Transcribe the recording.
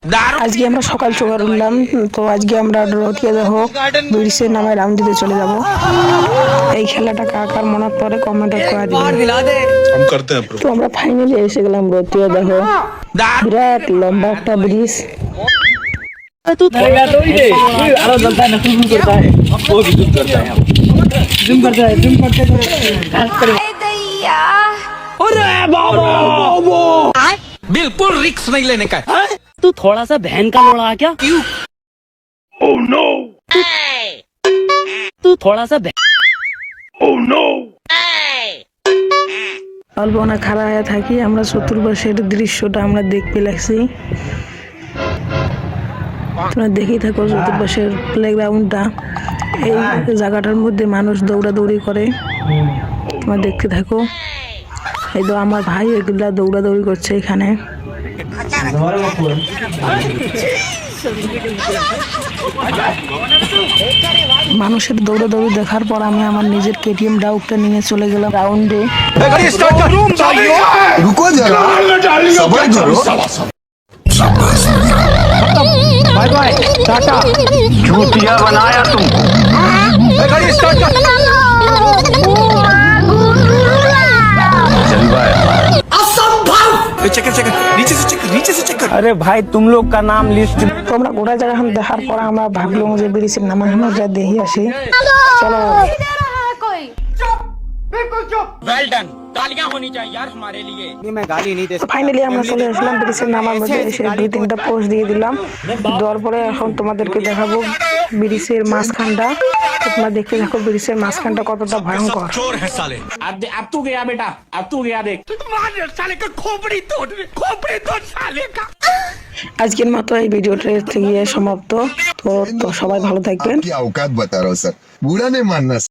আজকে আমরা সকাল সকাল উঠলাম, তো আজকে আমরা রতিয়া দেখো ব্রিজের নামে রাউন্ড দিতে চলে যাব। এই খেলাটা কার মনে পড়ে কমেন্ট করে দিবেন। তো আমরা ফাইনালি এসে গেলাম রতিয়া দেখো, বিরাট লম্বা একটা ব্রিজ। बिल्कुल रिक्स नहीं लेने का। तू थोड़ा सा बहन का लोड़ा क्या? Oh no! तू थोड़ा सा Oh no! অল্প না খাড়া হয়ে থাকি, আমরা চতুর্পাশের দৃশ্যটা আমরা দেখতে লাগছি। তোমরা দেখেই থাকো চতুর্পাশের প্লেগ্রাউন্ডটা। এই জায়গাটার মধ্যে মানুষ দৌড়াদৌড়ি করে, তোমরা দেখতে থাকো। এই তো আমার ভাই এগুলা দৌড়াদৌড়ি করছে এখানে। মানুষের দৌড়াদৌড়ি দেখার পর আমি আমার নিজের কেটিএম ডাউকটা নিয়ে চলে গেলাম রাউন্ডে। रुको जरा सबर करो। बाय बाय टाटा चूतिया बनाया तुमको। गाड़ी स्टार्ट कर। जलवा यार। चेक अरे भाई तुम लोग का नाम लिस्ट। তো আমরা গোটা জায়গা দেখার পর আমরা ভাবলাম যে ব্রিজের নামা যা দেখি আসি। চলো वेल डन, तालियां होनी चाहिए यार हमारे लिए। मैं गाली नहीं दे ফাইনালি আমরা চলে আসলাম ব্রিজের নামার মধ্যে। এসে 2-3টা পোস্ট দিয়ে দিলাম। দেওয়ার পরে এখন তোমাদেরকে দেখাবো ব্রিজের মাঝখানটা। তোমরা দেখতে থাকো ব্রিজের মাঝখানটা কতটা ভয়ঙ্কর। चोर है साले। अब तू गया बेटा, अब तू गया देख। मार साले का खोपड़ी तोड़ साले का। আজকের মতো এই ভিডিওটা থেকে সমাপ্ত। তো সবাই ভালো থাকবেন। आपकी औकात बता रहा हूँ सर, बुरा नहीं मानना।